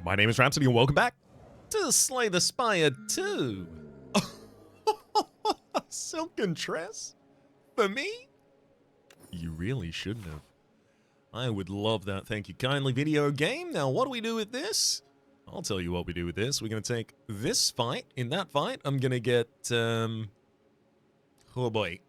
My name is Rhapsody and welcome back to Slay the Spire 2. Silken Tress? For me? You really shouldn't have. I would love that, thank you kindly, video game. Now, what do we do with this? I'll tell you what we do with this. We're going to take this fight. In that fight, I'm going to get, oh boy.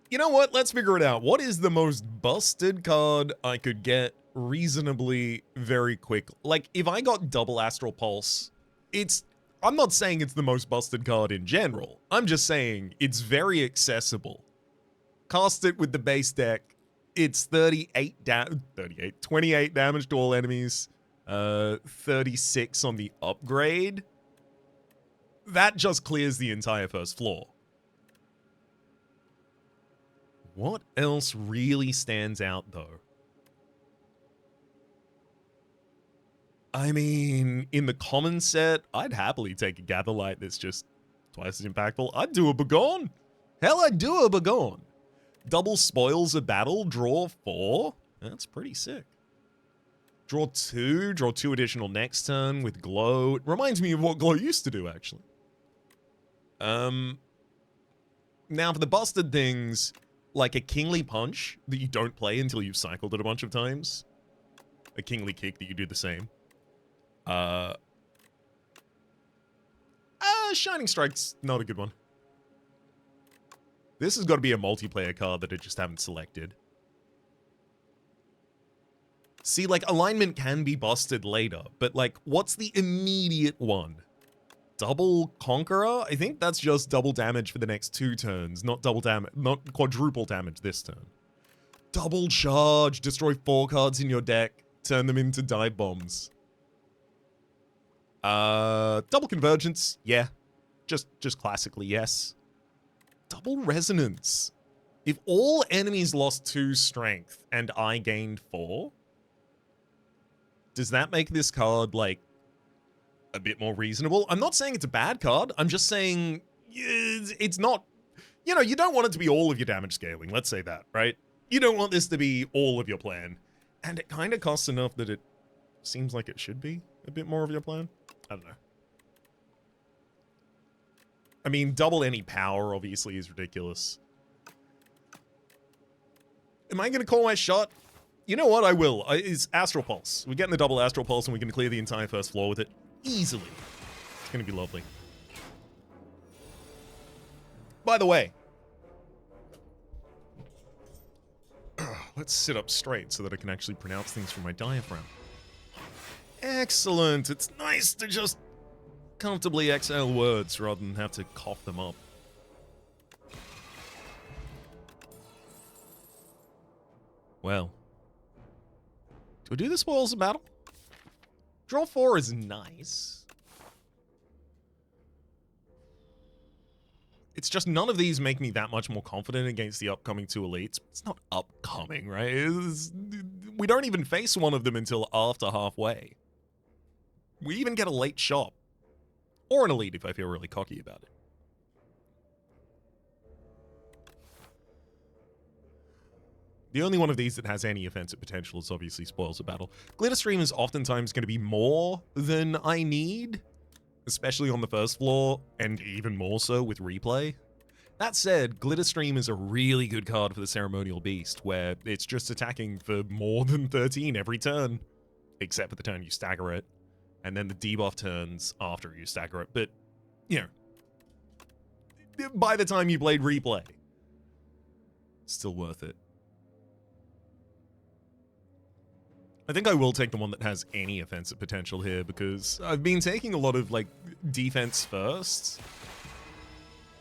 You know what? Let's figure it out. What is the most busted card I could get reasonably very quick? Like, if I got double Astral Pulse, I'm not saying it's the most busted card in general. I'm just saying it's very accessible. Cast it with the base deck. It's 28 damage to all enemies. 36 on the upgrade. That just clears the entire first floor. What else really stands out, though? I mean, in the common set, I'd happily take a Gatherlight that's just twice as impactful. I'd do a Begone. Hell, I'd do a Begone. Double Spoils a Battle, draw 4. That's pretty sick. Draw 2 additional next turn with Glow. It reminds me of what Glow used to do, actually. Now, for the busted things, like a Kingly Punch that you don't play until you've cycled it a bunch of times. A Kingly Kick that you do the same. Shining Strike's not a good one. This has got to be a multiplayer card that I just haven't selected. See, like, alignment can be busted later, but, like, what's the immediate one? Double Conqueror? I think that's just double damage for the next 2 turns, not quadruple damage this turn. Double Charge, destroy 4 cards in your deck, turn them into dive bombs. Double Convergence, yeah. Just classically, yes. Double Resonance. If all enemies lost 2 strength and I gained 4, does that make this card, like, a bit more reasonable? I'm not saying it's a bad card. I'm just saying it's not, you know, you don't want it to be all of your damage scaling. Let's say that, right? You don't want this to be all of your plan. And it kind of costs enough that it seems like it should be a bit more of your plan. I don't know. I mean, double any power, obviously, is ridiculous. Am I going to call my shot? You know what? I will. It's Astral Pulse. We're getting the double Astral Pulse, and we can clear the entire first floor with it. Easily. It's going to be lovely. By the way, let's sit up straight so that I can actually pronounce things from my diaphragm. Excellent. It's nice to just comfortably exhale words rather than have to cough them up. Well. Do I do the Spoils of Battle? Draw 4 is nice. It's just none of these make me that much more confident against the upcoming 2 elites. It's not upcoming, right? We don't even face one of them until after halfway. We even get a late shot. Or an elite if I feel really cocky about it. The only one of these that has any offensive potential is obviously Spoils of Battle. Glitterstream is oftentimes going to be more than I need, especially on the first floor, and even more so with replay. That said, Glitterstream is a really good card for the Ceremonial Beast, where it's just attacking for more than 13 every turn, except for the turn you stagger it, and then the debuff turns after you stagger it. But, you know, by the time you played replay, still worth it. I think I will take the one that has any offensive potential here because I've been taking a lot of, like, defense first.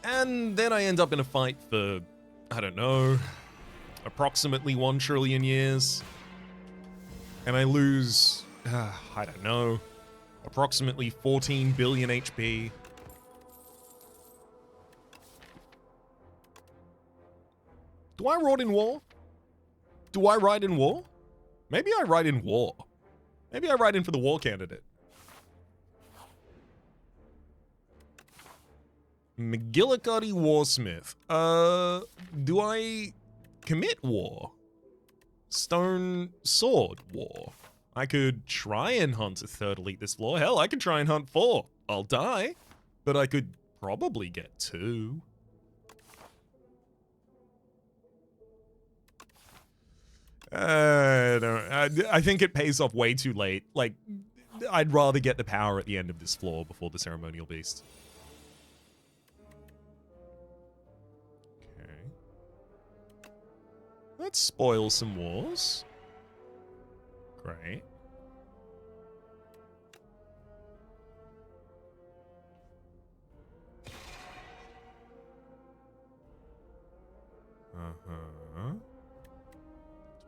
And then I end up in a fight for, I don't know, approximately 1 trillion years. And I lose, I don't know, approximately 14 billion HP. Do I ride in war? Do I ride in war? Maybe I ride in war. Maybe I ride in for the war candidate. McGillicuddy Warsmith. Do I commit war? Stone Sword War. I could try and hunt a 3rd elite this floor. Hell, I could try and hunt 4. I'll die, but I could probably get 2. I think it pays off way too late. Like, I'd rather get the power at the end of this floor before the ceremonial beast. Okay. Let's spoil some wars. Great. Uh-huh.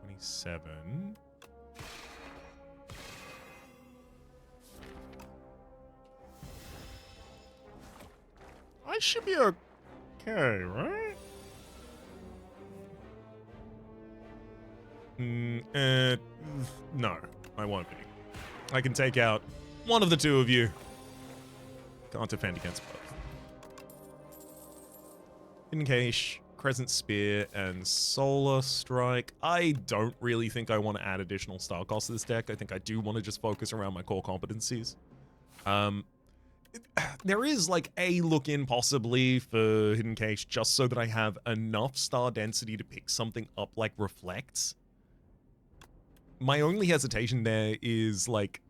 27. I should be okay, right? No, I won't be. I can take out one of the 2 of you. Can't defend against both. In case Crescent Spear and Solar Strike. I don't really think I want to add additional star cost to this deck. I think I do want to just focus around my core competencies. There is like a look in possibly for Hidden Cache just so that I have enough star density to pick something up like Reflects. My only hesitation there is like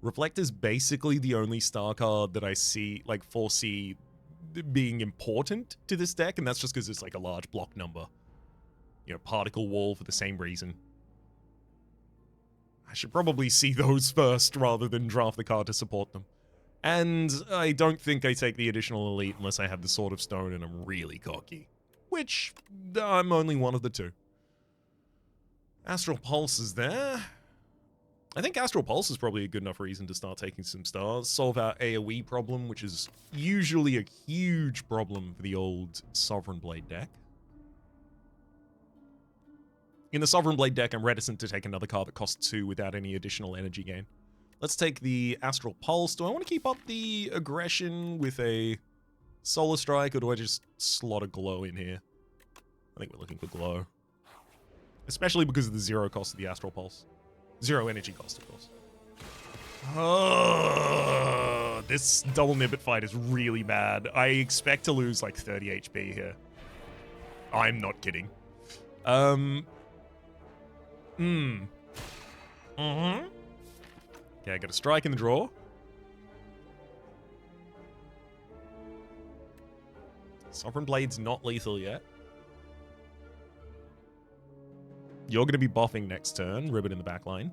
Reflect is basically the only star card that I see, like foresee being important to this deck, and that's just because it's like a large block number. You know, Particle Wall for the same reason. I should probably see those first rather than draft the card to support them. And I don't think I take the additional elite unless I have the Sword of Stone and I'm really cocky. Which, I'm only one of the 2. Astral Pulse is there. I think Astral Pulse is probably a good enough reason to start taking some stars. Solve our AoE problem, which is usually a huge problem for the old Sovereign Blade deck. In the Sovereign Blade deck, I'm reticent to take another card that costs 2 without any additional energy gain. Let's take the Astral Pulse. Do I want to keep up the aggression with a Solar Strike, or do I just slot a Glow in here? I think we're looking for Glow. Especially because of the 0 cost of the Astral Pulse. 0 energy cost, of course. Oh, this double Nibbit fight is really bad. I expect to lose like 30 HP here. I'm not kidding. Okay, I got a strike in the draw. Sovereign Blade's not lethal yet. You're going to be buffing next turn. Ribbon in the back line.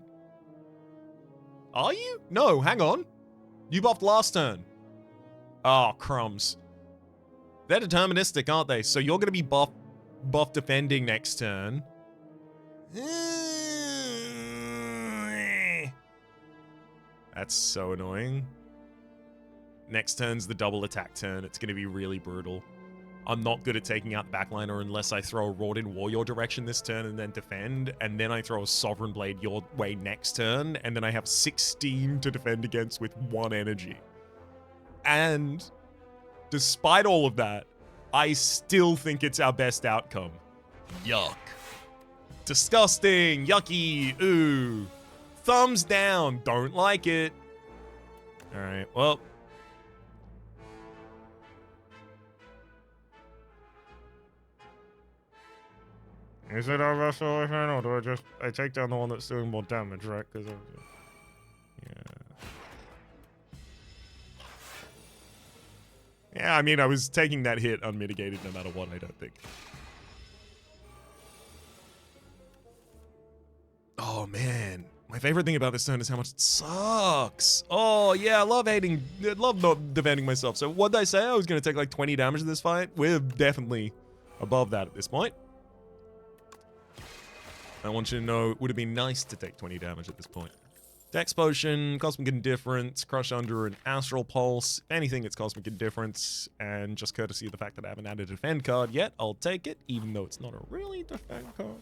Are you? No, hang on. You buffed last turn. Oh, crumbs. They're deterministic, aren't they? So you're going to be buff defending next turn. That's so annoying. Next turn's the double attack turn. It's going to be really brutal. I'm not good at taking out the backliner unless I throw a Wrought-in War your direction this turn and then defend, and then I throw a Sovereign Blade your way next turn, and then I have 16 to defend against with 1 energy. And despite all of that, I still think it's our best outcome. Yuck. Disgusting. Yucky. Ooh. Thumbs down. Don't like it. All right. Well. Is it our restoration, or do I take down the one that's doing more damage, right? Because yeah, I mean, I was taking that hit unmitigated no matter what, I don't think. Oh, man. My favorite thing about this turn is how much it sucks. Oh, yeah, I love not defending myself. So what did I say? I was going to take like 20 damage in this fight? We're definitely above that at this point. I want you to know it would have been nice to take 20 damage at this point. Dex Potion, Cosmic Indifference, Crush Under, and Astral Pulse. If anything, it's Cosmic Indifference, and just courtesy of the fact that I haven't added a defend card yet, I'll take it, even though it's not a really defend card.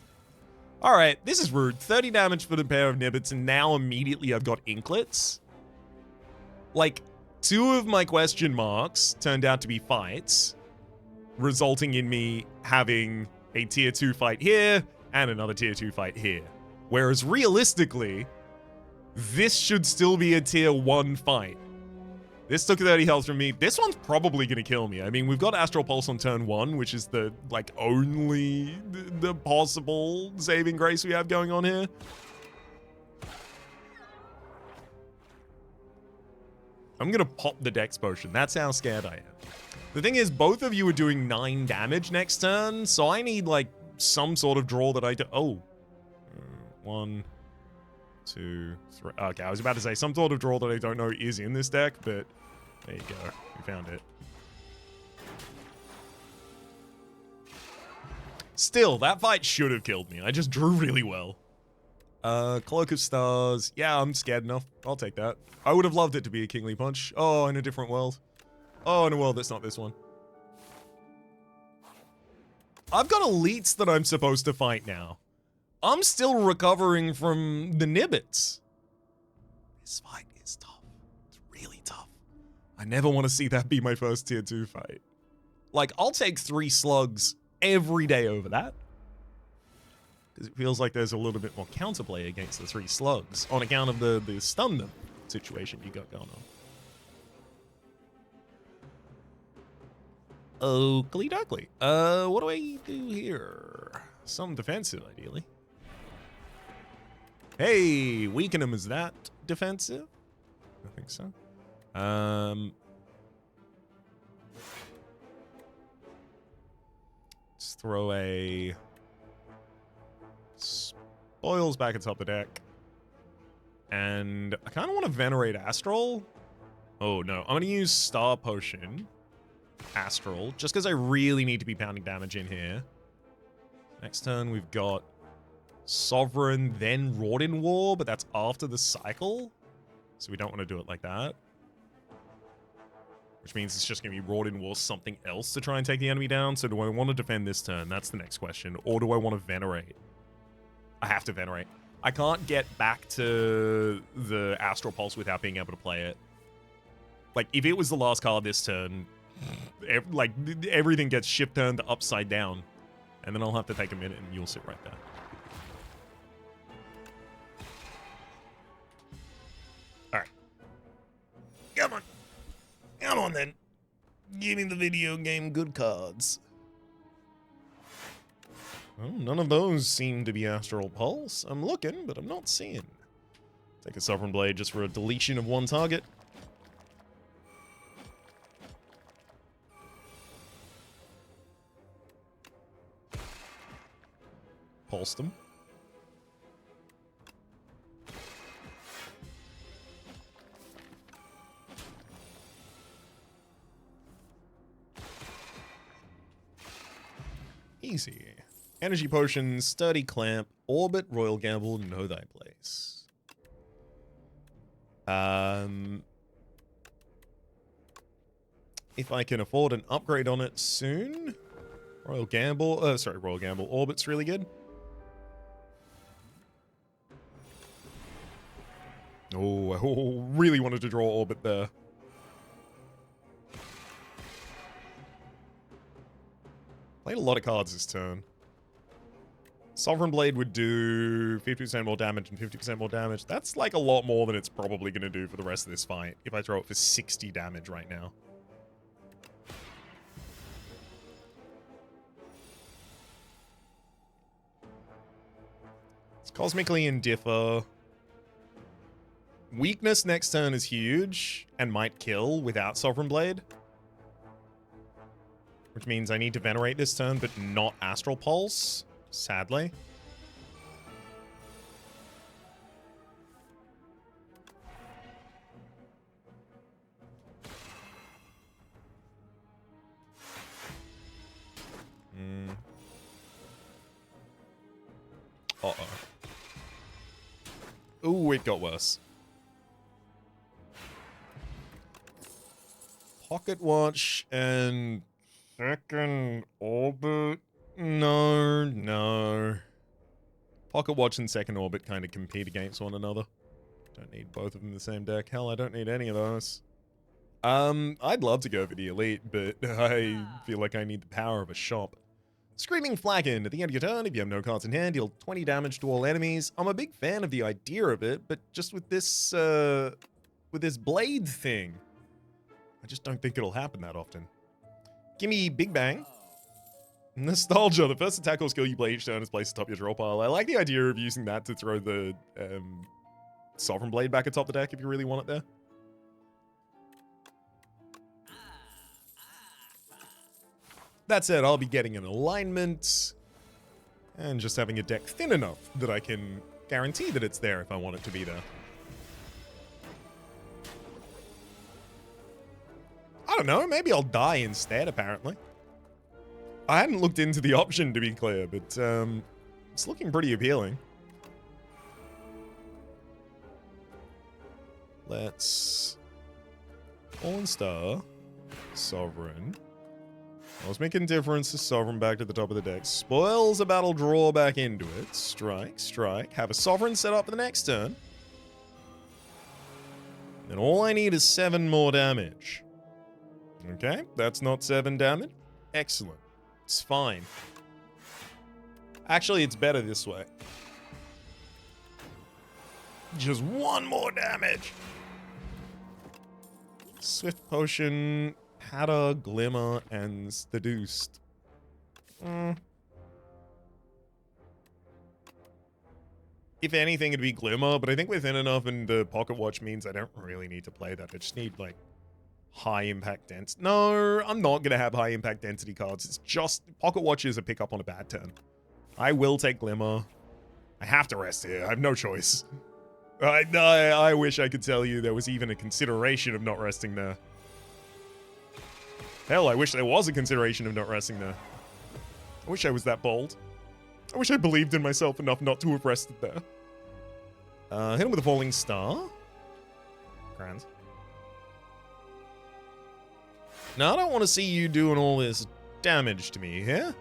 Alright, this is rude. 30 damage for the pair of Nibbits, and now immediately I've got Inklets. Like, 2 of my question marks turned out to be fights, resulting in me having a tier 2 fight here, and another tier 2 fight here. Whereas realistically, This should still be a tier 1 fight. This took 30 health from me. This one's probably going to kill me. I mean, we've got Astral Pulse on turn 1, which is the, like, only the possible saving grace we have going on here. I'm going to pop the Dex Potion. That's how scared I am. The thing is, both of you are doing 9 damage next turn, so I need, like, some sort of draw that I do. Oh. 1, 2, 3. Okay, I was about to say some sort of draw that I don't know is in this deck, but there you go. We found it. Still, that fight should have killed me. I just drew really well. Cloak of Stars. Yeah, I'm scared enough. I'll take that. I would have loved it to be a Kingly Punch. Oh, in a different world. Oh, in a world that's not this one. I've got elites that I'm supposed to fight now. I'm still recovering from the Nibbits. This fight is tough. It's really tough. I never want to see that be my first tier 2 fight. Like, I'll take 3 slugs every day over that. Because it feels like there's a little bit more counterplay against the 3 slugs on account of the stun them situation you got going on. Oakley dokley. What do I do here? Some defensive, ideally. Hey, weaken him. Is that defensive? I think so. Let's throw a spoils back atop the deck. And I kind of want to venerate Astral. Oh, no. I'm going to use Star Potion. Astral. Just because I really need to be pounding damage in here. Next turn, we've got Sovereign, then Wrought in War, but that's after the cycle. So we don't want to do it like that. Which means it's just going to be Wrought in War something else to try and take the enemy down. So do I want to defend this turn? That's the next question. Or do I want to venerate? I have to venerate. I can't get back to the Astral Pulse without being able to play it. Like, if it was the last card this turn, like, everything gets shift turned upside down. And then I'll have to take a minute and you'll sit right there. Alright. Come on. Come on then. Give me the video game good cards. Well, none of those seem to be Astral Pulse. I'm looking, but I'm not seeing. Take a Sovereign Blade just for a deletion of 1 target. Pulse them. Easy. Energy Potion, Sturdy Clamp, Orbit, Royal Gamble, Know Thy Place. If I can afford an upgrade on it soon. Royal Gamble, Orbit's really good. Oh, I really wanted to draw Orbit there. Played a lot of cards this turn. Sovereign Blade would do 50% more damage and 50% more damage. That's like a lot more than it's probably going to do for the rest of this fight if I throw it for 60 damage right now. It's cosmically indiffer. Weakness next turn is huge and might kill without Sovereign Blade. Which means I need to venerate this turn, but not Astral Pulse, sadly. Uh-oh. Ooh, it got worse. Pocket Watch and second Orbit. No. Pocket Watch and second Orbit kind of compete against one another. Don't need both of them in the same deck. Hell, I don't need any of those. I'd love to go for the Elite, but I feel like I need the power of a shop. Screaming Flagon. At the end of your turn, if you have no cards in hand, deal 20 damage to all enemies. I'm a big fan of the idea of it, but just with this blade thing, I just don't think it'll happen that often. Gimme Big Bang. Nostalgia. The first attack or skill you play each turn is placed atop your draw pile. I like the idea of using that to throw the Sovereign Blade back atop the deck if you really want it there. That said, I'll be getting an alignment and just having a deck thin enough that I can guarantee that it's there if I want it to be there. I don't know, maybe I'll die instead, apparently. I hadn't looked into the option, to be clear, but it's looking pretty appealing. Let's... Fallen Star, Sovereign. I was making difference to Sovereign back to the top of the deck. Spoils a battle, draw back into it. Strike, strike. Have a Sovereign set up for the next turn. And all I need is 7 more damage. Okay, that's not 7 damage. Excellent. It's fine. Actually, it's better this way. Just 1 more damage. Swift Potion... Patter, Glimmer, and Seduced. If anything, it'd be Glimmer, but I think within enough and the Pocket Watch means I don't really need to play that. I just need, like, high impact density. No, I'm not going to have high impact density cards. It's just Pocket Watch is a pickup on a bad turn. I will take Glimmer. I have to rest here. I have no choice. I wish I could tell you there was even a consideration of not resting there. Hell, I wish there was a consideration of not resting there. I wish I was that bold. I wish I believed in myself enough not to have rested there. Hit him with a Falling Star. Grand. Now, I don't want to see you doing all this damage to me here.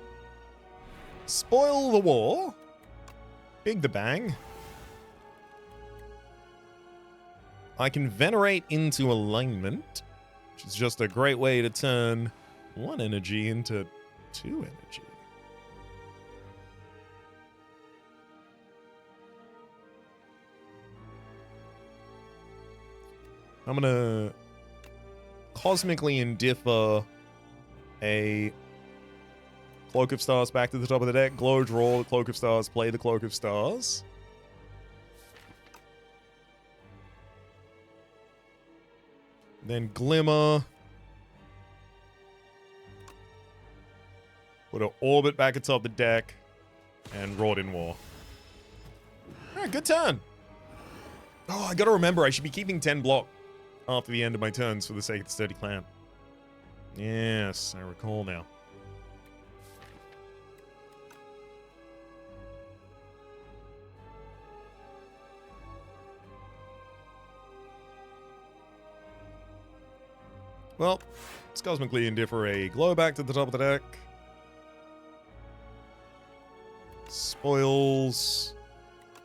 Spoil the War. Big the Bang. I can Venerate into Alignment. Which is just a great way to turn 1 energy into 2 energy. I'm gonna Cosmically Indiffer a Cloak of Stars back to the top of the deck. Glow, draw the Cloak of Stars, play the Cloak of Stars. Then Glimmer. Put an Orbit back atop the deck. And Wrought in War. Alright, good turn. Oh, I gotta remember, I should be keeping 10 block after the end of my turns for the sake of the Sturdy Clan. Yes, I recall now. Well, let's Cosmically Indiffer a Glow back to the top of the deck. Spoils.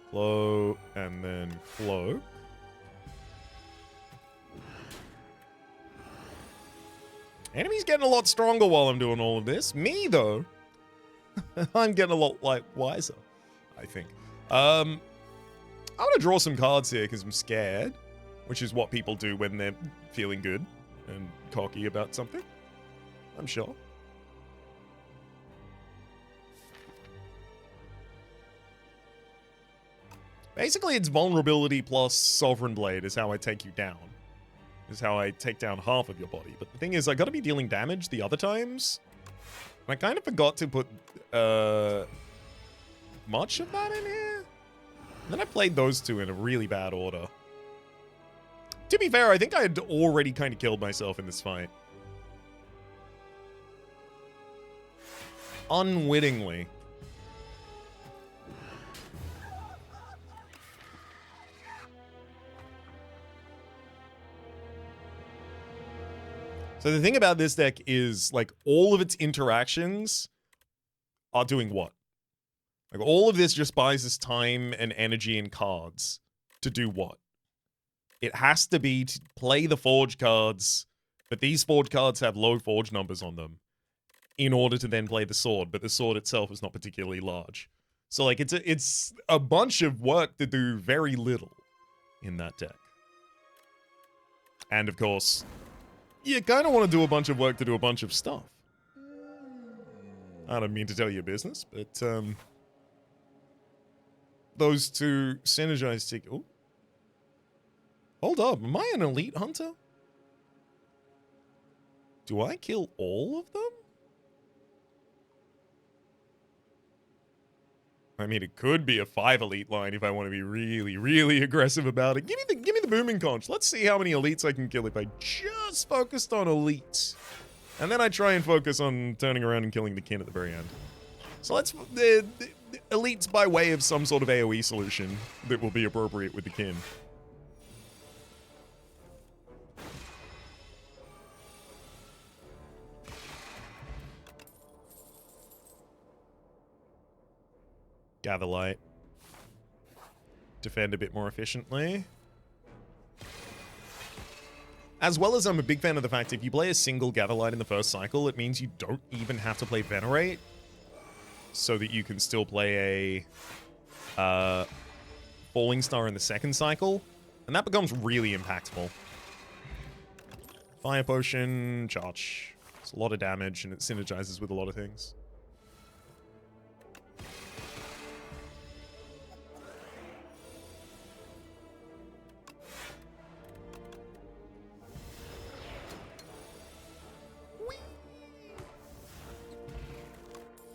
Glow, and then Cloak. Enemy's getting a lot stronger while I'm doing all of this. Me, though, I'm getting a lot, like, wiser, I think. I'm gonna draw some cards here because I'm scared, which is what people do when they're feeling good and cocky about something, I'm sure. Basically, it's vulnerability plus Sovereign Blade is how I take you down. Is how I take down half of your body. But the thing is, I gotta be dealing damage the other times. And I kind of forgot to put much of that in here. And then I played those two in a really bad order. To be fair, I think I had already kind of killed myself in this fight. Unwittingly. So the thing about this deck is, like, all of its interactions are doing what? Like, all of this just buys us time and energy and cards to do what? It has to be to play the Forge cards, but these Forge cards have low Forge numbers on them. in order to then play the sword, but the sword itself is not particularly large. So like it's a bunch of work to do very little in that deck. And of course, you kind of want to do a bunch of work to do a bunch of stuff. I don't mean to tell you business, but those two synergize together. Oh. Hold up, am I an elite hunter? Do I kill all of them? I mean, it could be a 5 elite line if I want to be really, really aggressive about it. Give me the booming conch. Let's see how many elites I can kill if I just focused on elites. And then I try and focus on turning around and killing the kin at the very end. So let's... the elites by way of some sort of AoE solution that will be appropriate with the kin. Gather light. Defend a bit more efficiently. As well as I'm a big fan of the fact if you play a single Gather Light in the first cycle, it means you don't even have to play Venerate. So that you can still play a Falling Star in the second cycle. And that becomes really impactful. Fire Potion, charge. It's a lot of damage and it synergizes with a lot of things.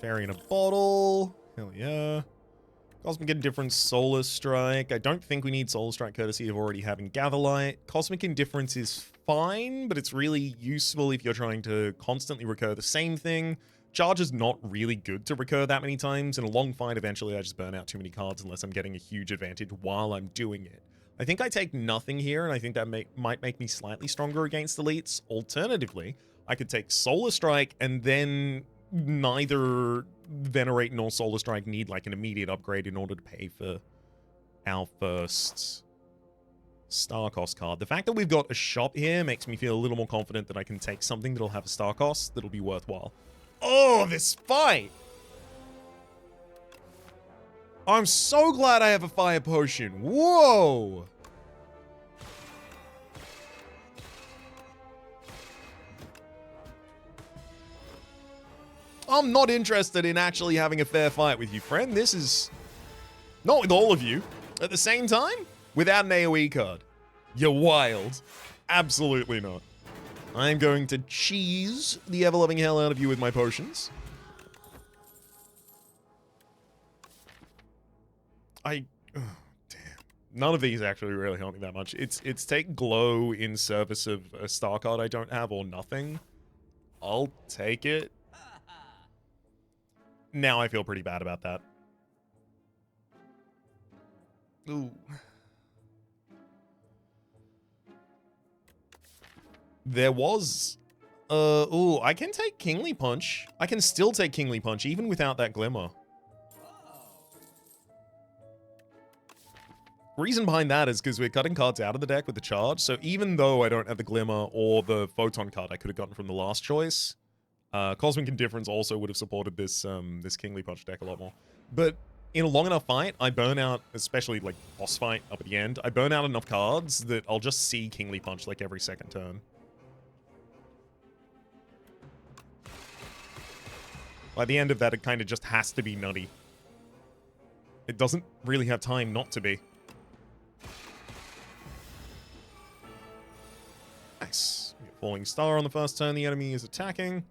Fairy in a bottle. Hell yeah. Cosmic Indifference, Solar Strike. I don't think we need Solar Strike courtesy of already having Gatherlight. Cosmic Indifference is fine, but it's really useful if you're trying to constantly recur the same thing. Charge is not really good to recur that many times. In a long fight, eventually I just burn out too many cards unless I'm getting a huge advantage while I'm doing it. I think I take nothing here, and I think that might make me slightly stronger against elites. Alternatively, I could take Solar Strike and then... neither Venerate nor Solar Strike need like an immediate upgrade in order to pay for our first star cost card. The fact that we've got a shop here makes me feel a little more confident that I can take something that'll have a star cost that'll be worthwhile. Oh, this fight! I'm so glad I have a fire potion. Whoa! I'm not interested in actually having a fair fight with you, friend. This is... not with all of you. At the same time, without an AoE card. You're wild. Absolutely not. I'm going to cheese the ever-loving hell out of you with my potions. Oh, damn. None of these actually really help me that much. It's take glow in service of a star card I don't have or nothing. I'll take it. Now I feel pretty bad about that. Ooh. There was... ooh, I can take Kingly Punch. I can still take Kingly Punch, even without that Glimmer. Reason behind that is because we're cutting cards out of the deck with the charge, so even though I don't have the Glimmer or the Photon card I could have gotten from the last choice... Cosmic Indifference also would have supported this this Kingly Punch deck a lot more. But in a long enough fight, I burn out, especially like boss fight up at the end, I burn out enough cards that I'll just see Kingly Punch like every second turn. By the end of that, it kind of just has to be nutty. It doesn't really have time not to be. Nice. We get Falling Star on the first turn the enemy is attacking.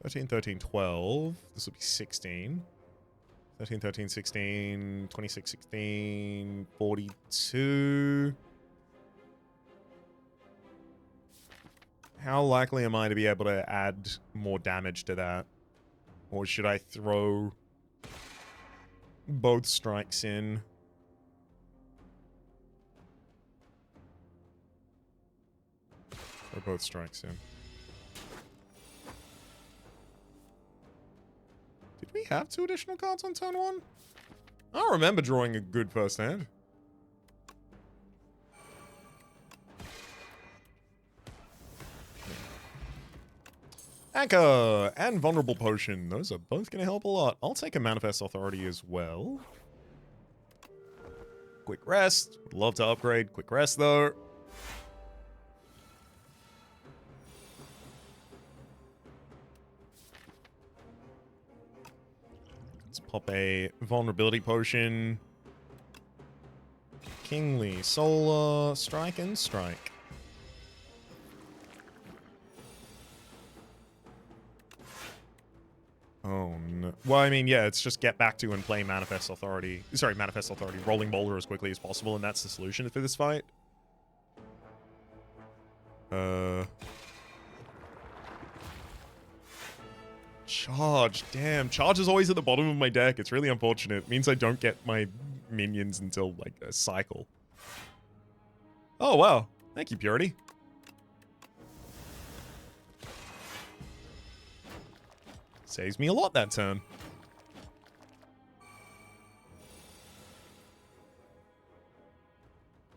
(13, 13, 12). This will be 16. 13, 13, 16, 26, 16, 42. How likely am I to be able to add more damage to that? Or should I throw both strikes in? Throw both strikes in. Did we have 2 additional cards on turn 1? I don't remember drawing a good first hand. Anchor and Vulnerable Potion. Those are both going to help a lot. I'll take a Manifest Authority as well. Quick Rest. Would love to upgrade. Quick Rest, though. Let's pop a Vulnerability Potion. Kingly Solar. Strike and Strike. Oh, no. Well, I mean, yeah, it's just get back to and play Manifest Authority. Sorry, Manifest Authority. Rolling Boulder as quickly as possible, and that's the solution for this fight. Charge. Damn. Charge is always at the bottom of my deck. It's really unfortunate. It means I don't get my minions until, like, a cycle. Oh, wow. Thank you, Purity. Saves me a lot that turn.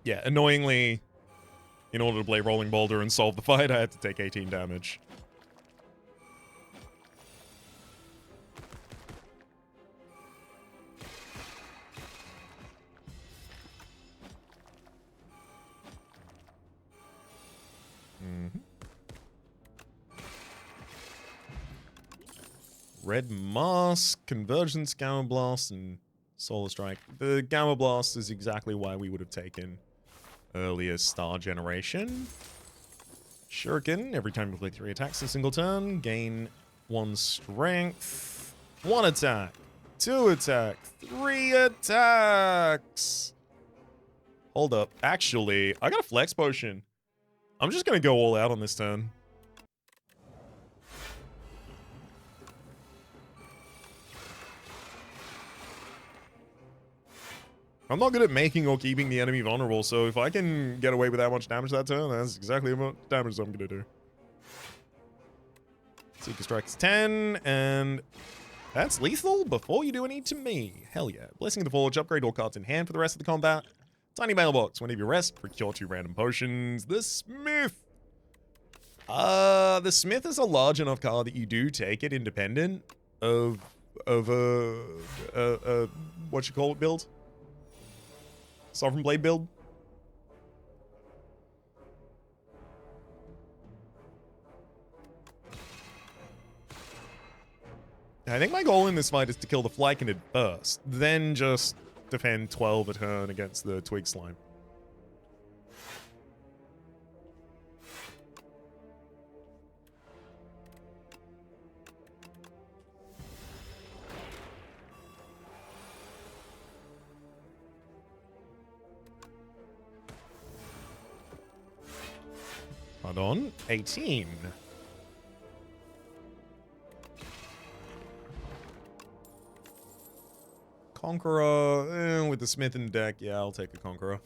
Yeah, annoyingly, in order to play Rolling Boulder and solve the fight, I had to take 18 damage. Red Mask, Convergence, Gamma Blast, and Solar Strike. The Gamma Blast is exactly why we would have taken earlier Star Generation. Shuriken, every time you play 3 attacks in a single turn, gain 1 strength. 1 attack, 2 attack, 3 attacks. Hold up. Actually, I got a Flex Potion. I'm just going to go all out on this turn. I'm not good at making or keeping the enemy vulnerable, so if I can get away with that much damage that turn, that's exactly how much damage I'm going to do. Seeker Strike's 10, and that's lethal before you do any to me. Hell yeah. Blessing of the Forge, upgrade all cards in hand for the rest of the combat. Tiny mailbox, whenever you rest, procure 2 random potions. The Smith. The Smith is a large enough card that you do take it independent of a what you call it build. Sovereign Blade build. I think my goal in this fight is to kill the Flyconid first, then just defend 12 a turn against the Twig Slime. Pardon, 18. Conqueror, with the Smith in the deck, yeah, I'll take a Conqueror.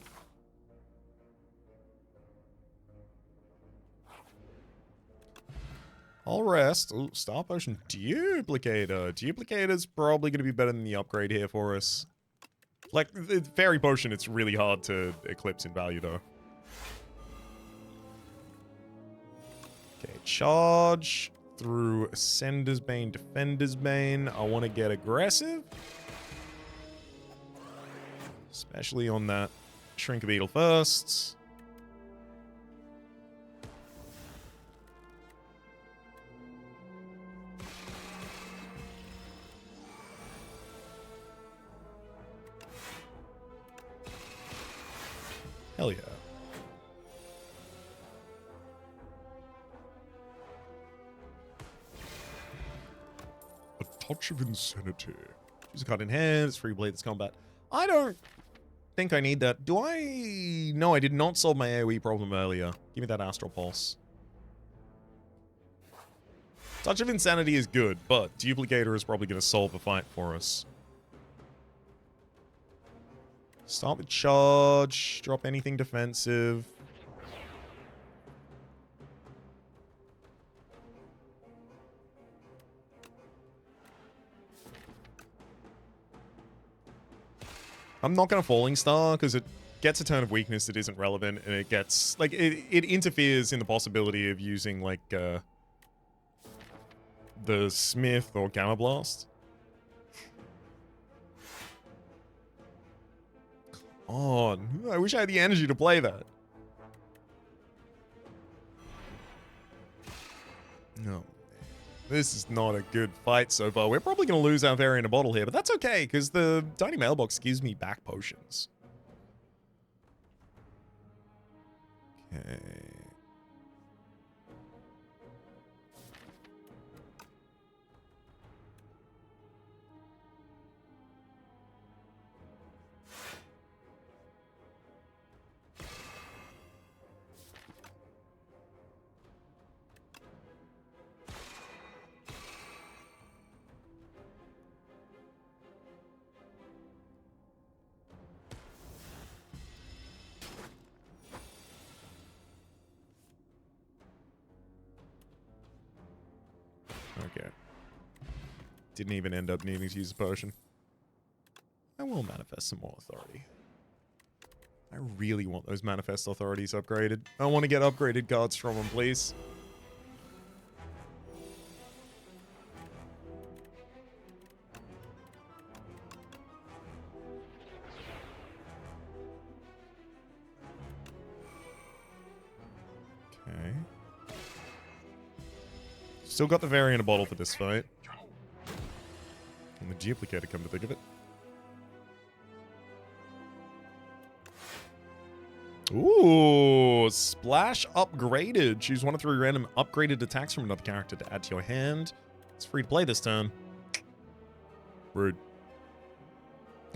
I'll rest. Ooh, Star Potion Duplicator. Duplicator's probably going to be better than the upgrade here for us. Like, the Fairy Potion, it's really hard to eclipse in value, though. Okay, charge through Ascender's Bane, Defender's Bane. I want to get aggressive. Especially on that Shrink-a-Beetle first. Hell yeah. A touch of insanity. Choose a card in hand. It's free blade this combat. I don't think I need that. Do I? No, I did not solve my AoE problem earlier. Give me that Astral Pulse. Touch of Insanity is good, but Duplicator is probably going to solve the fight for us. Start with charge. Drop anything defensive. I'm not going to Falling Star because it gets a turn of weakness that isn't relevant, and it gets, like, it interferes in the possibility of using, like, the Smith or Gamma Blast. Oh, I wish I had the energy to play that. No. This is not a good fight so far. We're probably going to lose our Variant in a Bottle here, but that's okay, because the Tiny Mailbox gives me back potions. Okay. Okay. Didn't even end up needing to use a potion. I will manifest some more authority. I really want those manifest authorities upgraded. I want to get upgraded cards from them, please. Okay. Still got the Variant in a Bottle for this fight. And the Duplicator, come to think of it. Ooh, Splash upgraded. Choose 1 of 3 random upgraded attacks from another character to add to your hand. It's free to play this turn. Rude.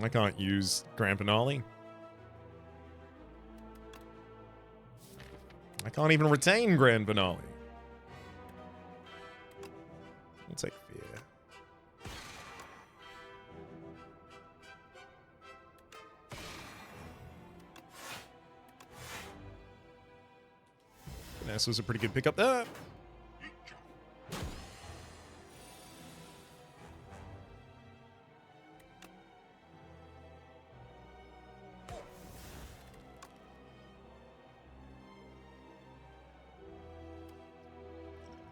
I can't use Grand Finale. I can't even retain Grand Finale. I'll take Fear. This was a pretty good pickup there.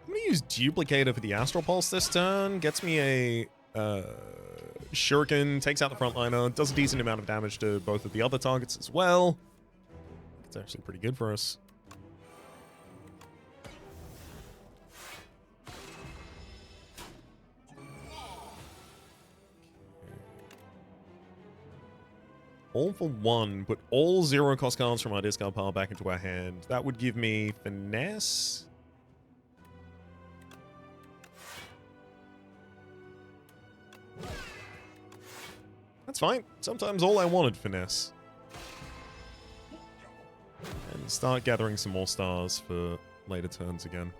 I'm going to use Duplicator for the Astral Pulse this turn. Gets me a Shuriken, takes out the frontliner, does a decent amount of damage to both of the other targets as well. It's actually pretty good for us. All for 1, put all 0-cost cards from our discard pile back into our hand. That would give me Finesse. That's fine. Sometimes all I wanted, Finesse. And start gathering some more stars for later turns again.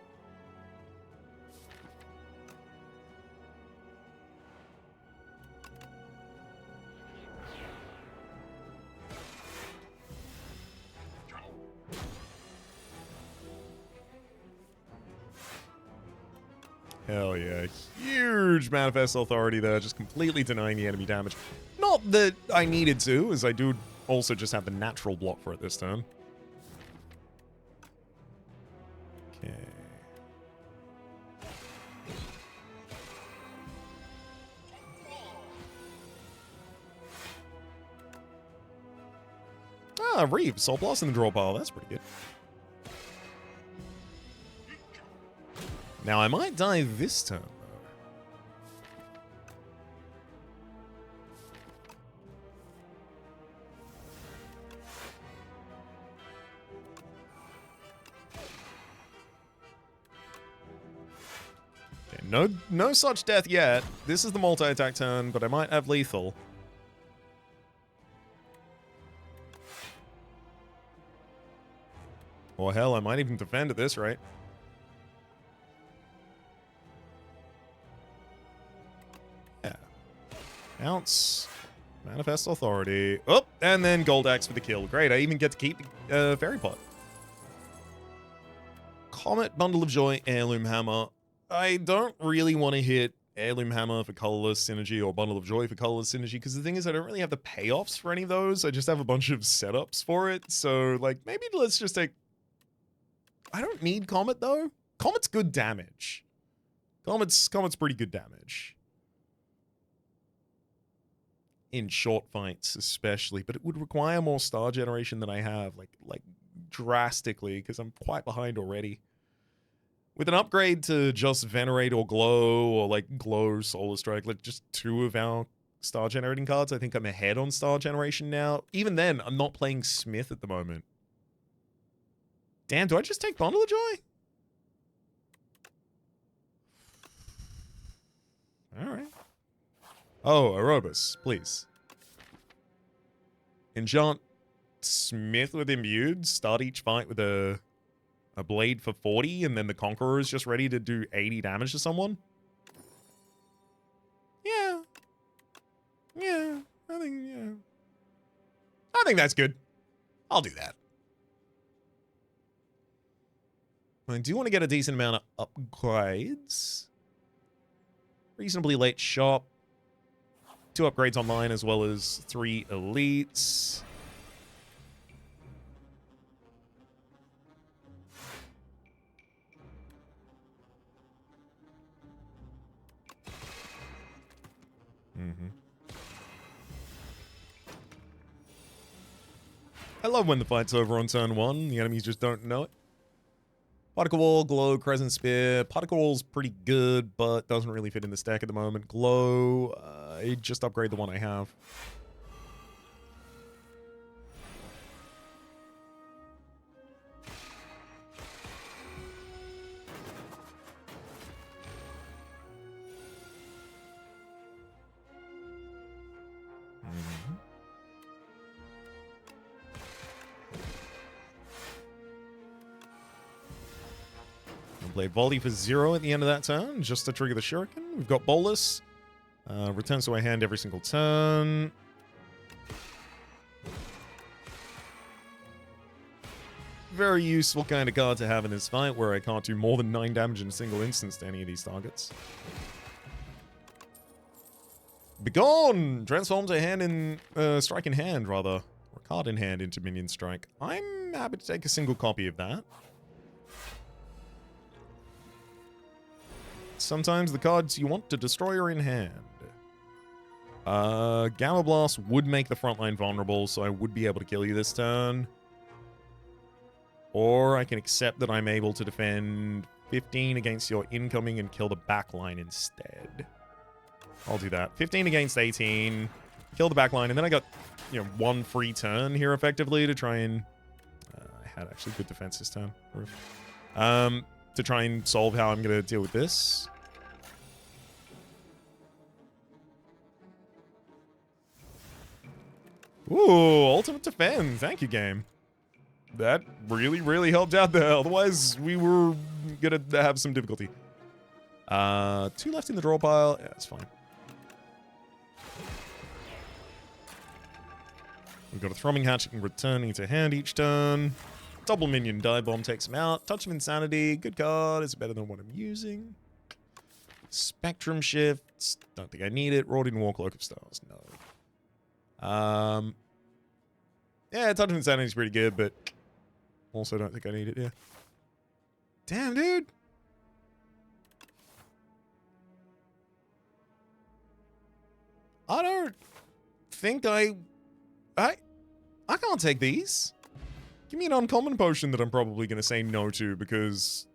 Hell yeah. Huge Manifest Authority there, just completely denying the enemy damage. Not that I needed to, as I do also just have the natural block for it this turn. Okay. Ah, Reeve, Soul Blast in the draw pile. That's pretty good. Now, I might die this turn, though. Okay, no such death yet. This is the multi-attack turn, but I might have lethal. Or hell, I might even defend at this rate. Bounce. Manifest Authority. Oh, and then Gold Axe for the kill. Great, I even get to keep the Fairy Pot. Comet, Bundle of Joy, Heirloom Hammer. I don't really want to hit Heirloom Hammer for colorless synergy or Bundle of Joy for colorless synergy, because the thing is I don't really have the payoffs for any of those. I just have a bunch of setups for it. So, like, maybe let's just take... I don't need Comet, though. Comet's good damage. Comet's pretty good damage. In short fights, especially. But it would require more star generation than I have, like drastically, because I'm quite behind already. With an upgrade to just Venerate or Glow, or like Glow, Solar Strike, like just 2 of our star generating cards, I think I'm ahead on star generation now. Even then, I'm not playing Smith at the moment. Damn, do I just take Bundle of Joy? Alright. Oh, Aerobus, please. Enchant Smith with Imbued, start each fight with a blade for 40, and then the Conqueror is just ready to do 80 damage to someone? Yeah. Yeah. I think that's good. I'll do that. I do want to get a decent amount of upgrades. Reasonably late shop. 2 upgrades online as well as 3 elites. I love when the fight's over on turn 1. The enemies just don't know it. Particle Wall, Glow, Crescent Spear. Particle Wall's pretty good, but doesn't really fit in the stack at the moment. Glow, I just upgrade the one I have. Blade Volley for 0 at the end of that turn, just to trigger the Shuriken. We've got Bolus. Returns to my hand every single turn. Very useful kind of card to have in this fight, where I can't do more than 9 damage in a single instance to any of these targets. Begone! Transforms a hand in... strike in hand, rather. Or card in hand into minion strike. I'm happy to take a single copy of that. Sometimes the cards you want to destroy are in hand. Gamma Blast would make the front line vulnerable, so I would be able to kill you this turn. Or I can accept that I'm able to defend 15 against your incoming and kill the back line instead. I'll do that. 15 against 18, kill the back line, and then I got, 1 free turn here effectively to try and... I had actually good defense this turn. To try and solve how I'm going to deal with this. Ooh, ultimate defend. Thank you, game. That really, really helped out there. Otherwise, we were going to have some difficulty. 2 left in the draw pile. Yeah, that's fine. We've got a Thrumming Hatchet and returning to hand each turn. Double Minion Dive Bomb takes him out. Touch of Insanity. Good card. It's better than what I'm using. Spectrum Shifts. Don't think I need it. Wrought in War Cloak of Stars. No. Yeah, Touch of Insanity is pretty good, but also don't think I need it, yeah. Damn, dude. I don't think I can't take these. Give me an uncommon potion that I'm probably going to say no to, because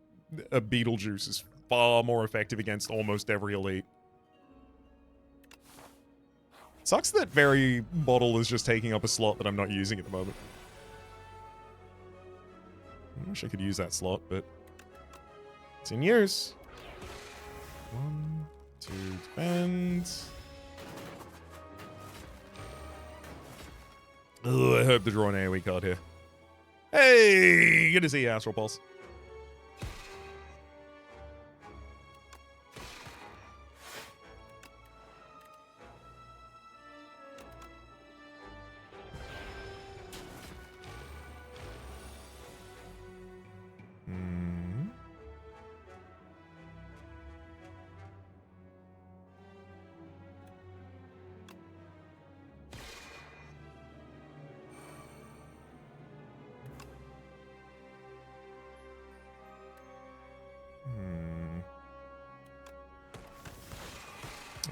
a Beetlejuice is far more effective against almost every elite. Sucks that Fairy Bottle is just taking up a slot that I'm not using at the moment. I wish I could use that slot, but it's in use. 1, 2, defend. Ugh, I hope to draw an AoE card here. Hey, good to see you, Astral Pulse.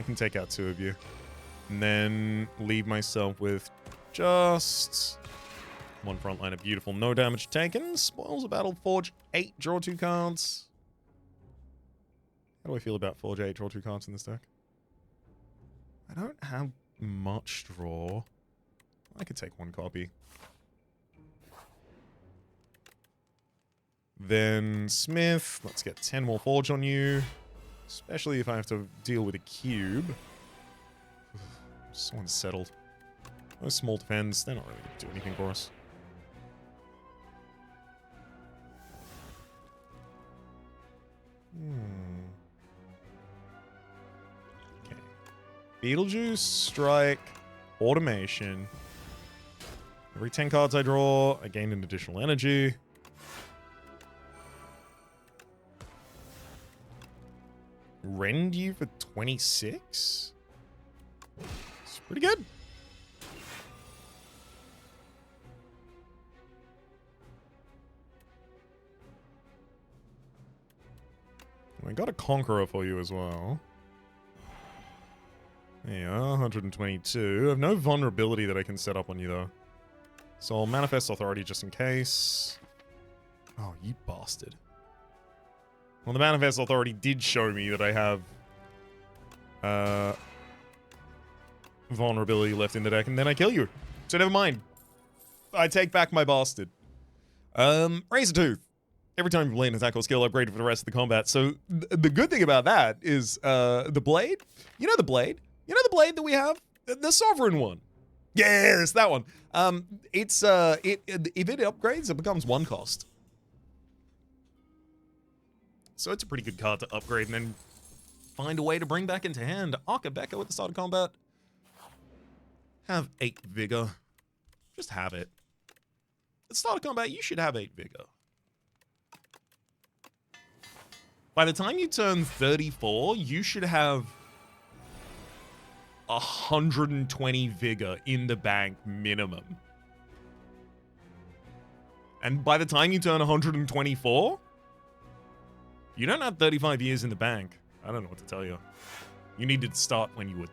I can take out 2 of you. And then leave myself with just 1 frontline of beautiful. No damage taken. Spoils of Battle. Forge 8. Draw 2 cards. How do I feel about Forge 8? Draw 2 cards in this deck? I don't have much draw. I could take 1 copy. Then Smith. Let's get 10 more Forge on you. Especially if I have to deal with a cube. So unsettled. Those small defense, they're not really going to do anything for us. Okay. Beetlejuice, Strike, Automation. Every 10 cards I draw, I gain an additional energy. Rend you for 26? It's pretty good. I got a Conqueror for you as well. There you are, 122. I have no vulnerability that I can set up on you, though. So I'll Manifest Authority just in case. Oh, you bastard. Well, the Manifest Authority did show me that I have vulnerability left in the deck, and then I kill you. So never mind. I take back my bastard. Razor Tooth. Every time you play an attack or skill, upgraded for the rest of the combat. So the good thing about that is the blade. You know the blade? You know the blade that we have? The Sovereign one. Yes, that one. If it upgrades, it becomes 1 cost. So it's a pretty good card to upgrade and then find a way to bring back into hand. Arkabeka at the start of combat. Have 8 Vigor. Just have it. At the start of combat, you should have 8 Vigor. By the time you turn 34, you should have 120 Vigor in the bank minimum. And by the time you turn 124, you don't have 35 years in the bank. I don't know what to tell you. You needed to start when you were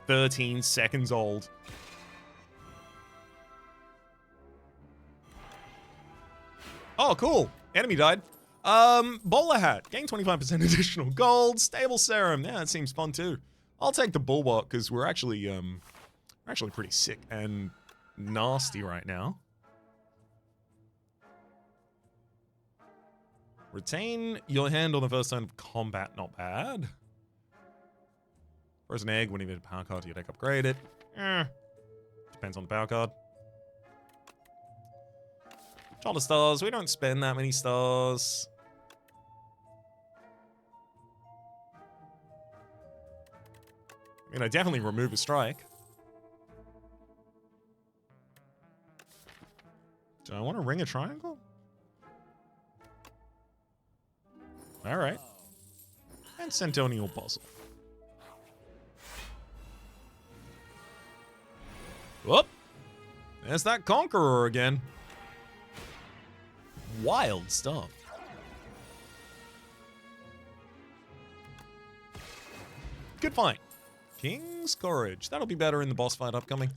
13 seconds old. Oh, cool. Enemy died. Bowler Hat. Gain 25% additional gold. Stable Serum. Yeah, that seems fun too. I'll take the Bulwark because we're actually pretty sick and nasty right now. Retain your hand on the first turn of combat. Not bad. Frozen Egg. When you get a power card to your deck, upgrade it. Depends on the power card. Child of Stars. We don't spend that many stars. I mean, I definitely remove a strike. Do I want to ring a triangle? Alright. And Centennial Puzzle. Whoop! There's that Conqueror again. Wild stuff. Good fight. King's Courage. That'll be better in the boss fight upcoming.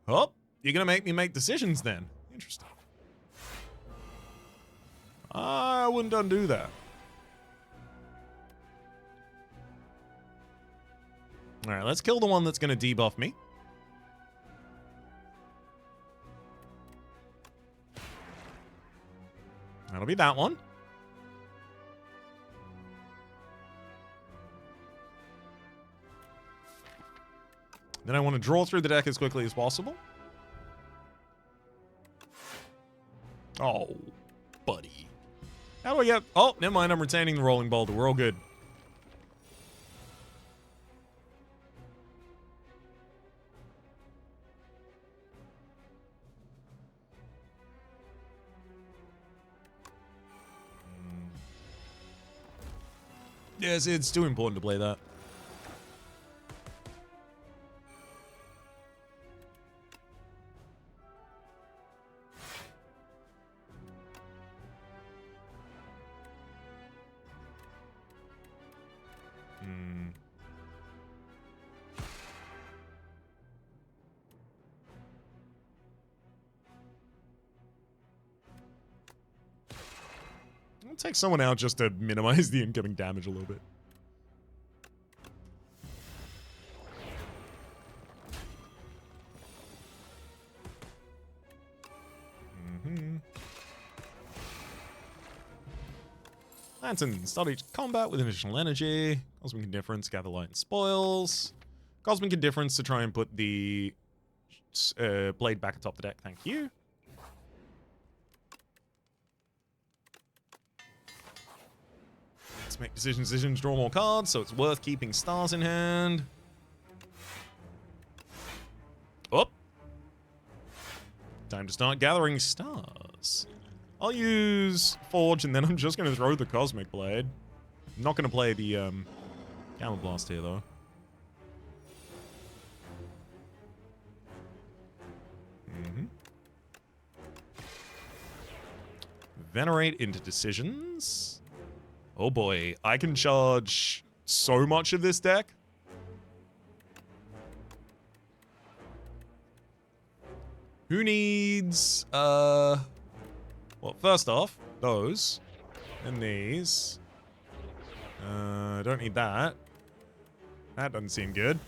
Oh, you're gonna make me make decisions then. Interesting. I wouldn't undo that. Alright, let's kill the one that's gonna debuff me. That'll be that one. Then I want to draw through the deck as quickly as possible. Oh, buddy. How do I get... Oh, never mind. I'm retaining the Rolling Boulder. We're all good. Yes, it's too important to play that. take someone out just to minimize the incoming damage a little bit. Lantern, started combat with additional energy. Cosmic Indifference, gather light and spoils. Cosmic Indifference to try and put the blade back atop the deck, thank you. Let's make decisions, draw more cards, so it's worth keeping stars in hand. Oh! Time to start gathering stars. I'll use Forge, and then I'm just going to throw the Cosmic Blade. I'm not going to play the Gamma Blast here, though. Venerate into decisions. Oh boy, I can charge so much of this deck. Who needs, well, first off, those. And these. I don't need that. That doesn't seem good.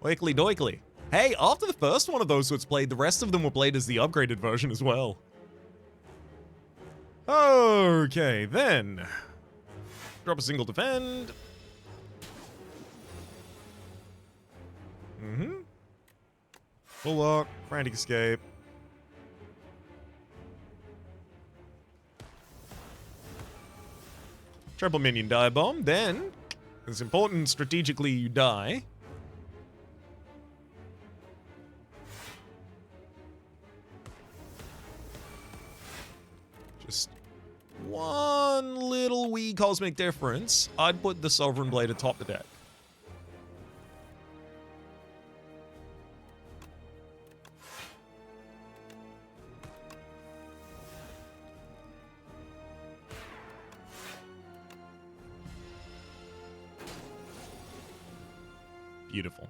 Oikly doikly. Hey, after the first one of those was played, the rest of them were played as the upgraded version as well. Okay, then. Drop a single defend. Full lock, frantic escape. Triple minion die bomb. Then, it's important strategically you die. Just one little wee cosmic difference. I'd put the Sovereign Blade atop the deck. Beautiful.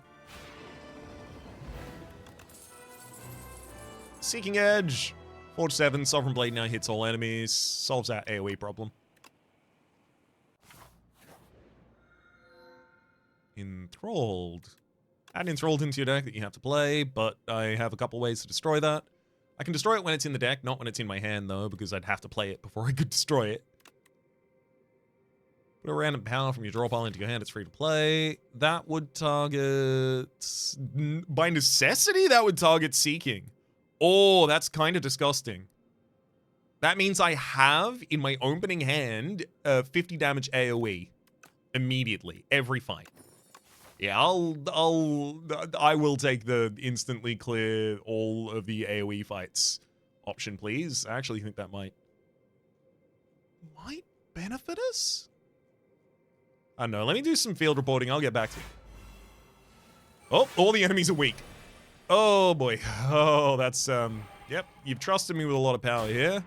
Seeking Edge. Forge 7, Sovereign Blade now hits all enemies. Solves that AoE problem. Enthralled. Add Enthralled into your deck that you have to play, but I have a couple ways to destroy that. I can destroy it when it's in the deck, not when it's in my hand, though, because I'd have to play it before I could destroy it. Put a random power from your draw pile into your hand, it's free to play. That would target... By necessity, that would target Seeking. Oh, that's kind of disgusting. That means I have, in my opening hand, 50 damage AoE. Immediately. Every fight. Yeah, I will take the instantly clear all of the AoE fights option, please. I actually think that might benefit us? I don't know. Let me do some field reporting. I'll get back to you. Oh, all the enemies are weak. Oh, boy. Oh, that's, yep. You've trusted me with a lot of power here.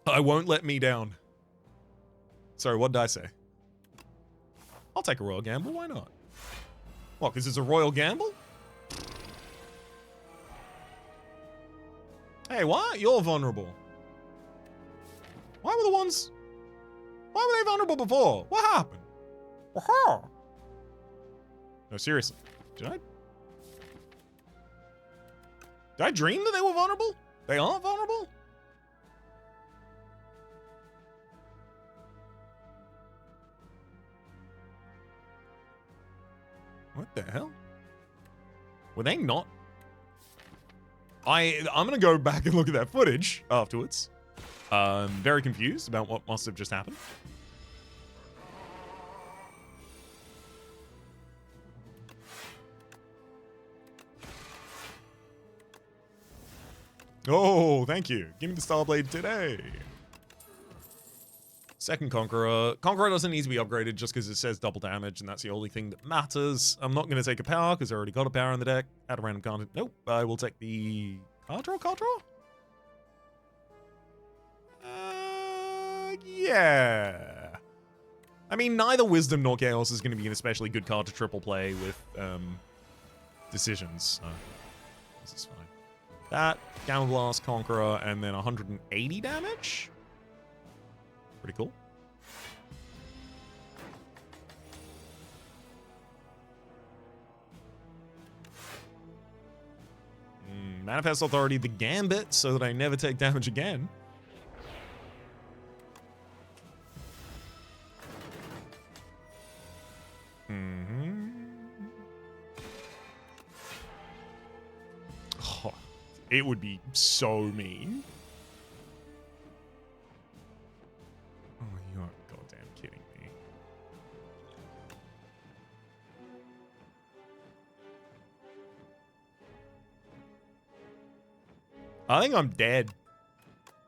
I won't let me down. Sorry, what did I say? I'll take a royal gamble. Why not? What, because it's a royal gamble? Hey, what? You're vulnerable. Why were they vulnerable before? What happened? Aha! No, seriously. Did I dream that they were vulnerable? They aren't vulnerable? What the hell? Were they not? I'm gonna go back and look at that footage afterwards. Very confused about what must have just happened. Oh, thank you. Give me the Starblade today. Second Conqueror. Conqueror doesn't need to be upgraded just because it says double damage, and that's the only thing that matters. I'm not going to take a power because I already got a power in the deck. Add a random card. Nope. I will take the card draw? Yeah. I mean, neither Wisdom nor Chaos is going to be an especially good card to triple play with decisions. So this is fine. That, Gamma Blast, Conqueror, and then 180 damage. Pretty cool. Manifest Authority, the Gambit, so that I never take damage again. Oh, it would be so mean. Oh, you are goddamn kidding me. I think I'm dead.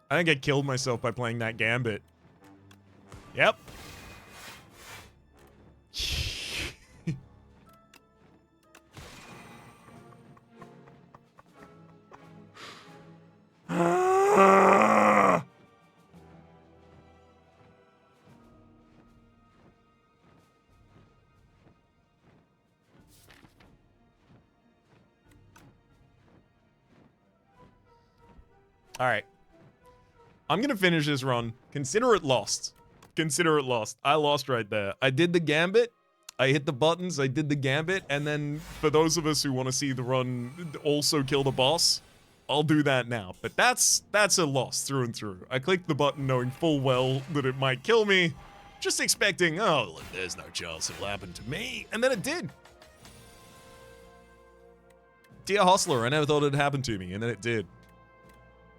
I think I killed myself by playing that Gambit. Yep. All right. I'm going to finish this run. Consider it lost. Consider it lost. I lost right there. I did the Gambit. I hit the buttons. I did the Gambit. And then for those of us who want to see the run also kill the boss, I'll do that now. But that's a loss through and through. I clicked the button knowing full well that it might kill me. Just expecting, oh, look, there's no chance it'll happen to me. And then it did. Dear Hostler, I never thought it'd happen to me. And then it did.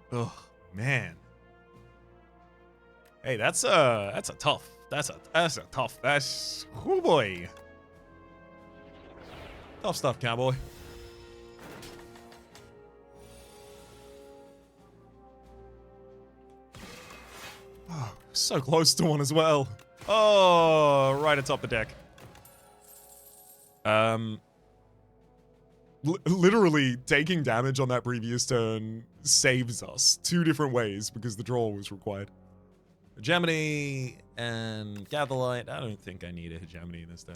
Oh, man. Hey, that's a tough. Oh boy. Tough stuff, cowboy. Oh, so close to one as well. Oh, right atop the deck. Literally taking damage on that previous turn saves us 2 different ways because the draw was required. Hegemony and Gatherlight. I don't think I need a Hegemony in this deck.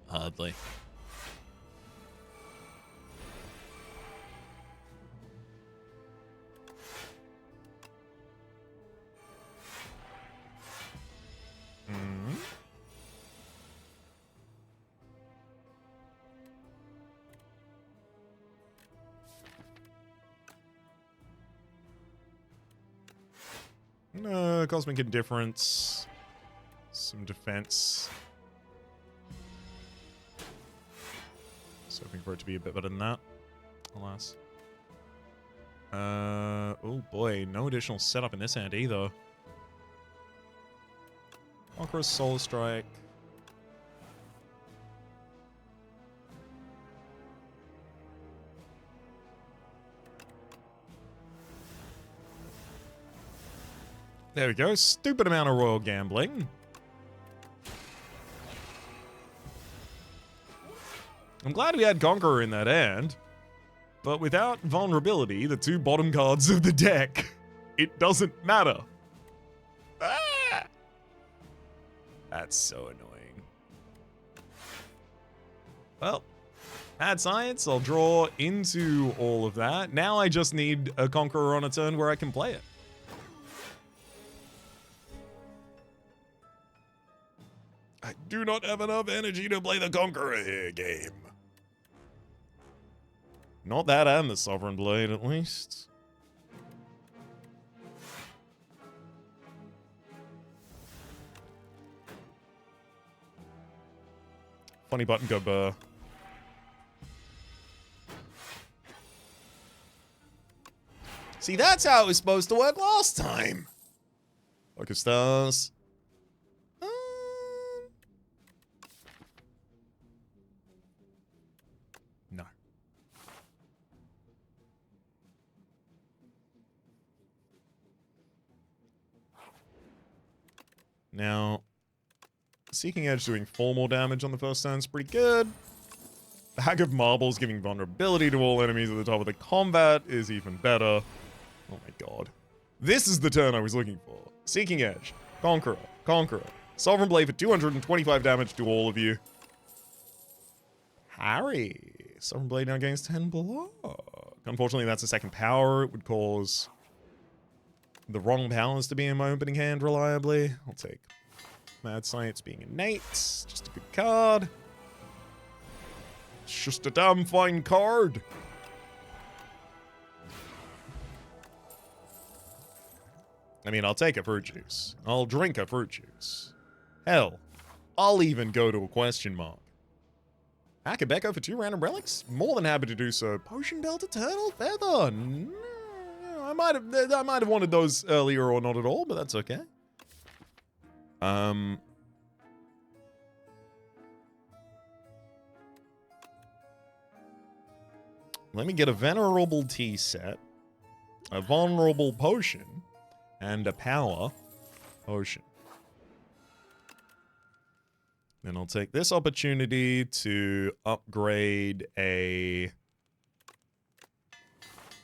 Hardly. Cosmic Indifference. Some defense. So hoping for it to be a bit better than that. Alas. Oh boy, no additional setup in this hand either. Conqueror's Soul Strike. There we go. Stupid amount of royal gambling. I'm glad we had Conqueror in that hand. But without vulnerability, the 2 bottom cards of the deck, it doesn't matter. Ah! That's so annoying. Well, mad science. I'll draw into all of that. Now I just need a Conqueror on a turn where I can play it. I do not have enough energy to play the Conqueror here, game. Not that and the Sovereign Blade, at least. Funny button go burr. See, that's how it was supposed to work last time. Focus stars. No. Now, Seeking Edge doing 4 more damage on the first turn is pretty good. The Hag of Marbles giving vulnerability to all enemies at the top of the combat is even better. Oh my god. This is the turn I was looking for. Seeking Edge. Conqueror. Conqueror. Sovereign Blade for 225 damage to all of you. Harry. Sovereign Blade now gains 10 block. Unfortunately, that's a second power. It would cause the wrong powers to be in my opening hand reliably. I'll take Mad Science being innate. Just a good card. It's just a damn fine card. I mean, I'll take a fruit juice. I'll drink a fruit juice. Hell, I'll even go to a question mark. Akabeko for 2 random relics? More than happy to do so. Potion Belter Turtle Feather. No, I might have wanted those earlier or not at all, but that's okay. Let me get a Venerable Tea set, a Vulnerable Potion, and a Power Potion. Then I'll take this opportunity to upgrade a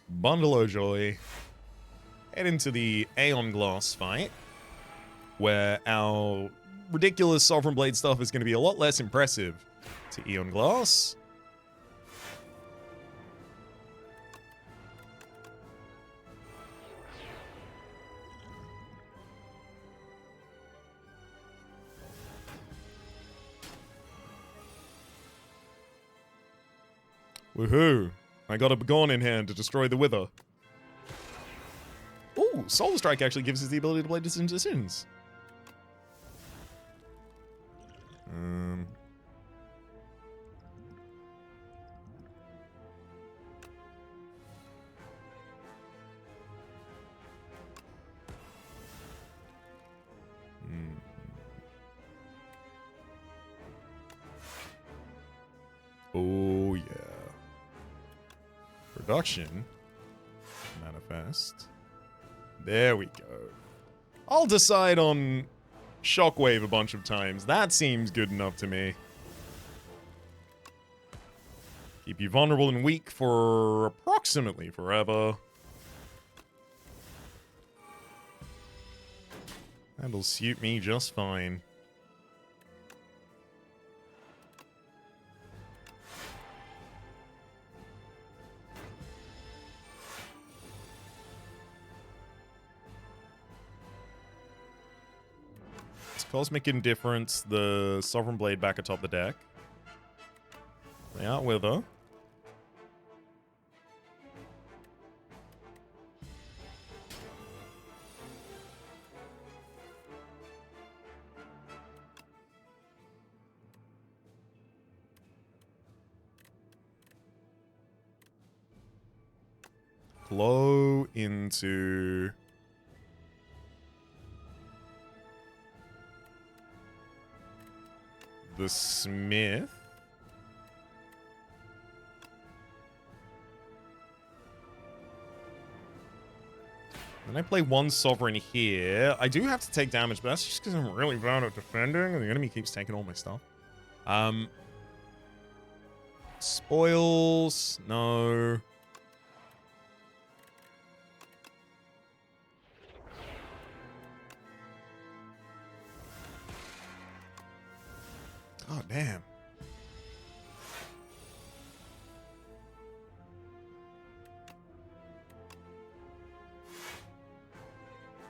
Bundle of Joy, head into the Aeon Glass fight, where our ridiculous Sovereign Blade stuff is going to be a lot less impressive to Aeon Glass. Woohoo! I got a Begone in hand to destroy the Wither. Ooh, Solar Strike actually gives us the ability to play decisions. Oh, yeah. Production. Manifest. There we go. I'll decide on Shockwave a bunch of times. That seems good enough to me. Keep you vulnerable and weak for approximately forever. That'll suit me just fine. Cosmic Indifference, the Sovereign Blade back atop the deck. They out Wither. Glow into the Smith. And I play one Sovereign here. I do have to take damage, but that's just because I'm really bad at defending and the enemy keeps taking all my stuff. Spoils. No. Oh, damn.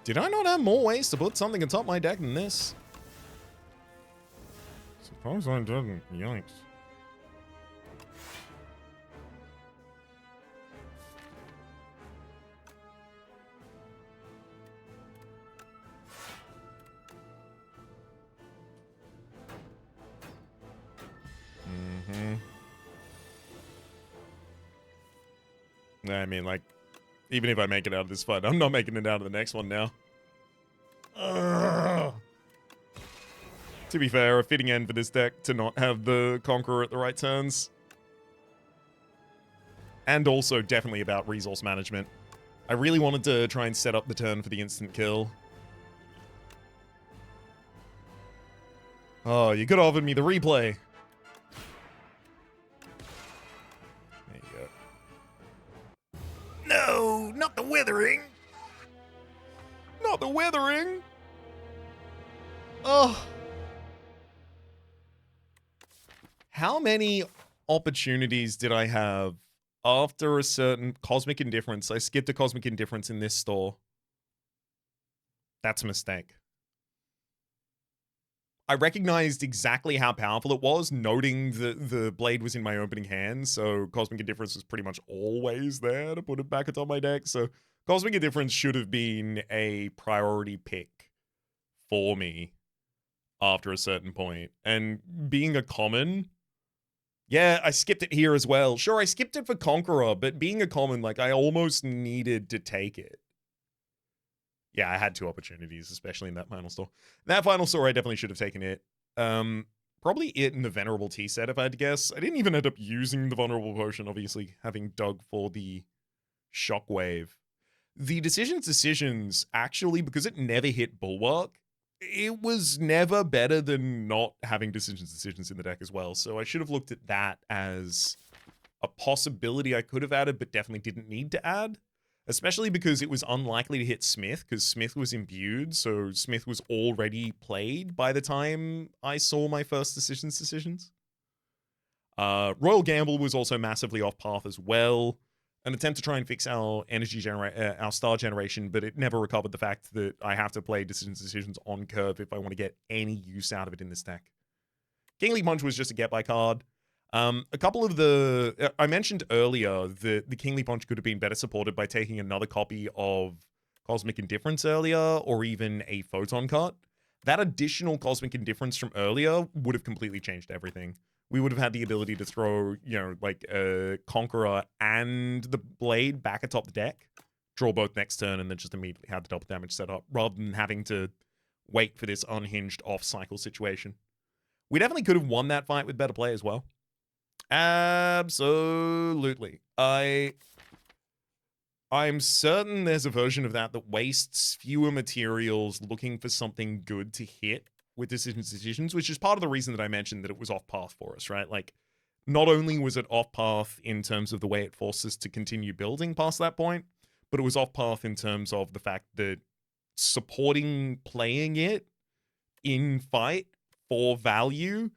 Did I not have more ways to put something atop my deck than this? Suppose I didn't. Yikes. I mean, like, even if I make it out of this fight, I'm not making it out of the next one now. Ugh. To be fair, a fitting end for this deck to not have the Conqueror at the right turns. And also definitely about resource management. I really wanted to try and set up the turn for the instant kill. Oh, you could have offered me the replay. No, not the withering. Not the withering. Oh. How many opportunities did I have after a certain Cosmic Indifference? I skipped a Cosmic Indifference in this store. That's a mistake. I recognized exactly how powerful it was, noting that the blade was in my opening hand, so Cosmic Indifference was pretty much always there to put it back atop my deck, so Cosmic Indifference should have been a priority pick for me after a certain point. And being a common, yeah, I skipped it here as well. Sure, I skipped it for Conqueror, but being a common, like, I almost needed to take it. Yeah, I had two opportunities, especially in that final store. That final store, I definitely should have taken it. Probably it and the Venerable Tea set, if I had to guess. I didn't even end up using the Vulnerable Potion, obviously, having dug for the Shockwave. The Decisions, actually, because it never hit Bulwark, it was never better than not having Decisions in the deck as well. So I should have looked at that as a possibility I could have added, but definitely didn't need to add. Especially because it was unlikely to hit Smith, because Smith was imbued, so Smith was already played by the time I saw my first Decisions. Royal Gamble was also massively off path as well. An attempt to try and fix our our star generation, but it never recovered the fact that I have to play Decisions on curve if I want to get any use out of it in this deck. Kingly Punch was just a get-by card. A couple of the... I mentioned earlier that the Kingly Punch could have been better supported by taking another copy of Cosmic Indifference earlier, or even a Photon Cut. That additional Cosmic Indifference from earlier would have completely changed everything. We would have had the ability to throw, you know, like a Conqueror and the Blade back atop the deck, draw both next turn, and then just immediately have the double damage set up, rather than having to wait for this unhinged off-cycle situation. We definitely could have won that fight with better play as well. Absolutely. I'm certain there's a version of that wastes fewer materials looking for something good to hit with Decisions, which is part of the reason that I mentioned that it was off path for us, right? Like, not only was it off path in terms of the way it forced us to continue building past that point, but it was off path in terms of the fact that supporting playing it in fight for value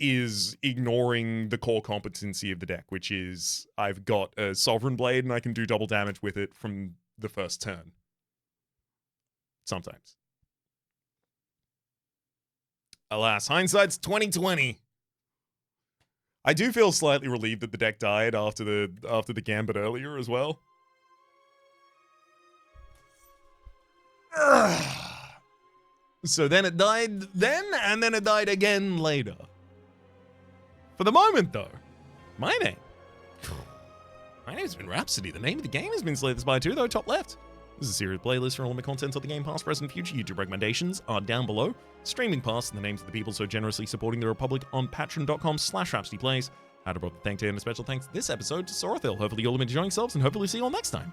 is ignoring the core competency of the deck, which is I've got a Sovereign Blade and I can do double damage with it from the first turn. Sometimes. Alas, hindsight's 2020. I do feel slightly relieved that the deck died after the Gambit earlier as well. So then it died then, and then it died again later. For the moment, though, my name's been Rhapsody. The name of the game has been Slay the Spire 2, though, top left. This is a series playlist for all my content on the game, past, present, future. YouTube recommendations are down below. Streaming past and the names of the people so generously supporting the Republic on patreon.com/RhapsodyPlays. I'd have brought the thank you and a special thanks this episode to Sorathil. Hopefully you'll have been enjoying yourselves, and hopefully see you all next time.